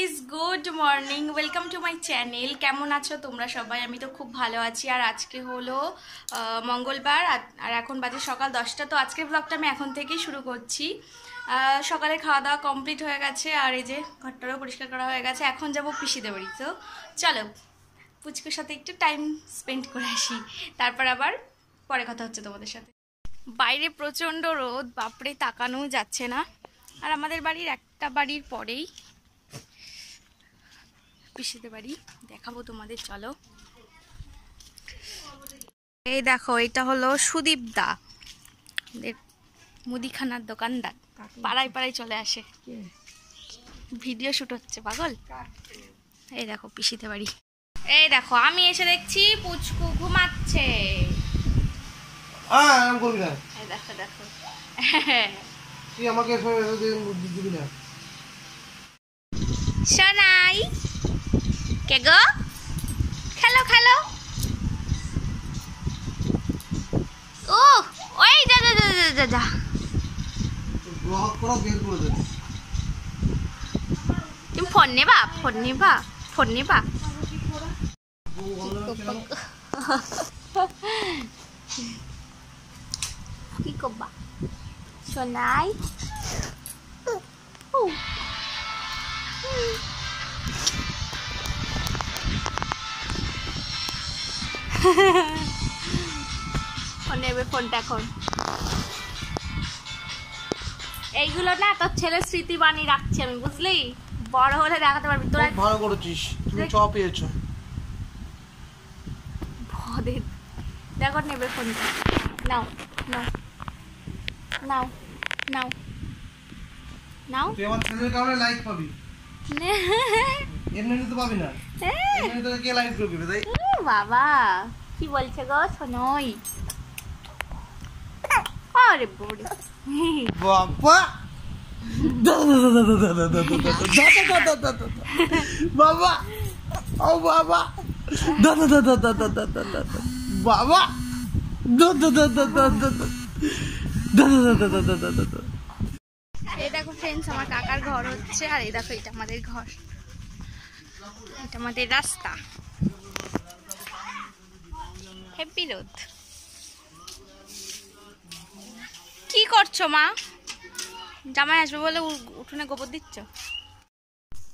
Guys, good morning, welcome to my channel. কেমন আছো তোমরা সবাই? আমি তো খুব ভালো আছি। আর আজকে হলো মঙ্গলবার আর এখন বাজে সকাল 10টা। তো আজকের ব্লগটা আমি এখন থেকেই শুরু করছি। সকালে খাওয়া দাওয়া কমপ্লিট হয়ে গেছে আর এই যে ঘরটারও পরিষ্কার করা হয়ে গেছে। এখন যাব পিসিদের বাড়ি। তো চলো পুচকুর সাথে একটু টাইম স্পেন্ড করে আসি, তারপর আবার পরে কথা হচ্ছে তোমাদের সাথে। বাইরে প্রচণ্ড রোদ, বাপরে তাকানো যাচ্ছে না। আর আমাদের বাড়ির একটা বাড়ির পরেই পিসিদের বাড়ি, দেখাবো তোমাদের, চলো। এই দেখো, এটা হলো সুদীপ দা, মুদিখানার দোকানদার। পাড়ায় পাড়ায় চলে আসে, ভিডিও শুট হচ্ছে পাগল। এই দেখো পিসিদের বাড়ি। এই দেখো আমি এসে দেখছি পুচকু ঘুমাচ্ছে। এই দেখো দেখো সোনাই কে গো, খেলো খেলো। ও ওই যা যা যা যা যা। তুমি ফোন নেবা, ফোন নেবা, ফোন নেবা। কি করবা সোনাই? ফোন নেবে, ফোনটা এখন। এইগুলো না তোর ছেলের স্মৃতি বানিয়ে রাখছি আমি, বুঝলি? বড় হলে দেখাতে পারবি। তোরা ভালো করেছিস, তুমি চপ পেয়েছো। দেখো নেবে ফোনটা। নাও নাও নাও নাও নাও। তুই আমার ছেলের কারণে লাইক পাবি, এমনি তো পাবি না। এমনি তোকে কে লাইক করবে তাই? বাবা কি বলছে গো শোনই? আরে বড়ি বাবা বাবা, ও বাবা, দাদা দাদা দাদা দাদা দাদা বাবা, দাদা দাদা দাদা দাদা দাদা দাদা দাদা। এই দেখো ফ্রেন্ডস, আমার কাকার ঘর হচ্ছে। আর এই দেখো এটা আমাদের ঘর, এটা আমাদের রাস্তা। হ্যাপি রোদ। কি করছো মা? জামাই আসবে বলে উঠোনে গোবর দিচ্ছ?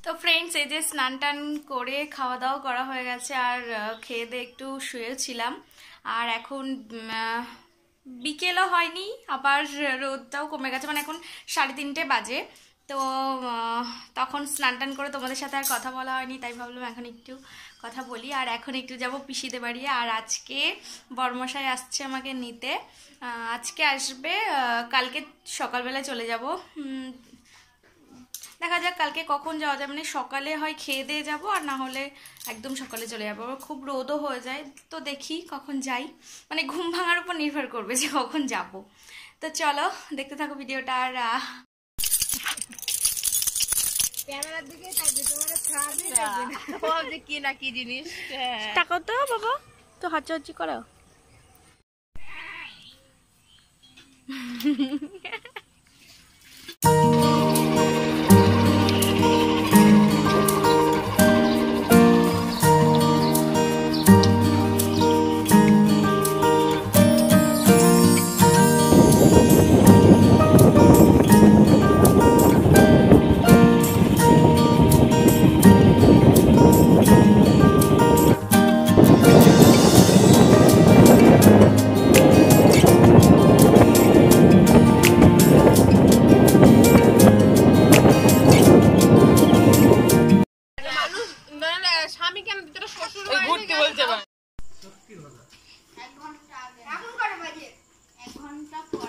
তো ফ্রেন্ডস, এই যে স্নান টান করে খাওয়া দাওয়া করা হয়ে গেছে আর খেয়ে দিয়ে একটু শুয়েছিলাম। আর এখন বিকেলও হয়নি, আবার রোদটাও কমে গেছে, মানে এখন 3:30 বাজে। তো তখন স্নান টান করে তোমাদের সাথে আর কথা বলা হয়নি, তাই ভাবলাম এখন একটু কথা বলি। আর এখন একটু যাব পিসিদের বাড়ি। আর আজকে বড়মশাই আসছে আমাকে নিতে। আজকে আসবে, কালকে সকালবেলা চলে যাব। দেখা যাক কালকে কখন যাওয়া যায়, মানে সকালে হয় খেয়ে দিয়ে যাবো, আর না হলে একদম সকালে চলে যাবো। খুব রোদও হয়ে যায়, তো দেখি কখন যাই, মানে ঘুম ভাঙার উপর নির্ভর করবে যে কখন যাব। তো চলো দেখতে থাকো ভিডিওটা। আর কি না কি জিনিস তাকাও তো বাবা, তো হাঁচাহাঁচি করো।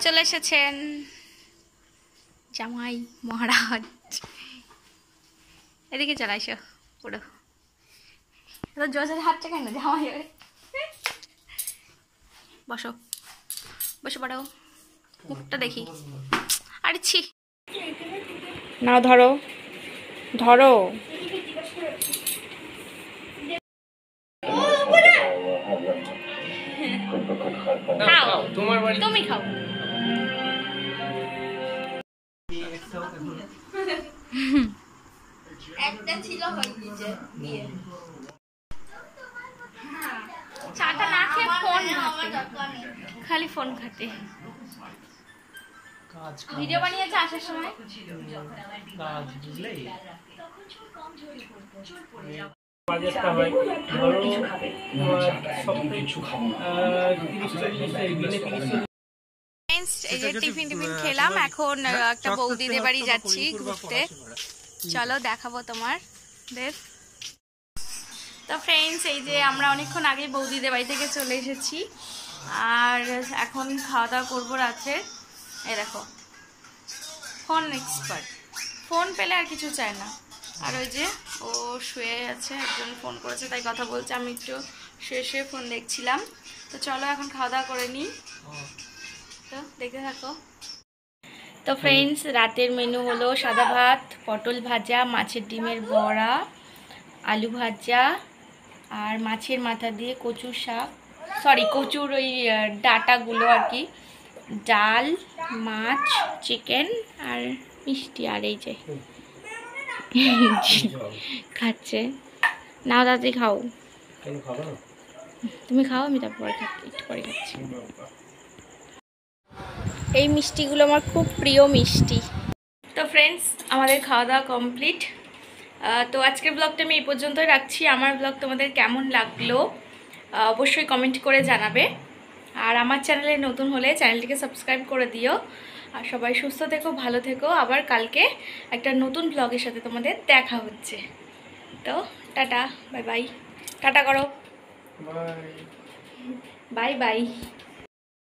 চলে এসেছেন জামাই মহারাজ, এদিকে চলে আসো। পুরো জোরে হাতটা কেন জামাই? বসো বসে পড়ো, মুখটা দেখি। আরে ছি, নাও ধরো ধরো। খাও, তুমি খাও। একটা ছিল হয়ে গেছে দিয়ে চাটা না খেয়ে ফোন ঘাটে, খালি ফোন ঘাটে। ভিডিও বানিয়েছে আসার সময় এই যে টিফিন খেলাম, এখন একটা বৌদিদের বাড়ি যাচ্ছি ঘুরতে। চলো দেখাবো তোমাদের। তো ফ্রেন্ডস, এই যে আমরা অনেকক্ষণ আগে বৌদিদের বাড়ি থেকে চলে এসেছি, আর এখন খাওয়া দাওয়া করবো রাত্রে। এই দেখো ফোন এক্সপার্ট, ফোন পেলে আর কিছু চায় না। আর ওই যে ও শুয়ে আছে, একজন ফোন করেছে তাই কথা বলছে, আমি একটু শুয়ে শুয়ে ফোন দেখছিলাম। তো চলো এখন খাওয়া দাওয়া করে নিই, তো দেখতে থাকো। তো ফ্রেন্ডস, রাতের মেনু হলো সাদা ভাত, পটল ভাজা, মাছের ডিমের বড়া, আলু ভাজা, আর মাছের মাথা দিয়ে কচুর শাক, সরি কচুর ওই ডাটাগুলো আর কি, ডাল, মাছ, চিকেন আর মিষ্টি। আর এই যে খাচ্ছে, নাও দাদি খাও, তুমি খাও, আমি তারপরে একটু পরে খাচ্ছি। এই মিষ্টিগুলো আমার খুব প্রিয় মিষ্টি। তো ফ্রেন্ডস, আমাদের খাওয়া দাওয়া কমপ্লিট। তো আজকের ব্লগটা আমি এই পর্যন্তই রাখছি। আমার ব্লগ তোমাদের কেমন লাগলো অবশ্যই কমেন্ট করে জানাবে, আর আমার চ্যানেলে নতুন হলে চ্যানেলটিকে সাবস্ক্রাইব করে দিও। আর সবাই সুস্থ থেকো, ভালো থেকো। আবার কালকে একটা নতুন ব্লগের সাথে তোমাদের দেখা হচ্ছে। তো টাটা, বাই বাই, টাটা করো, বাই বাই।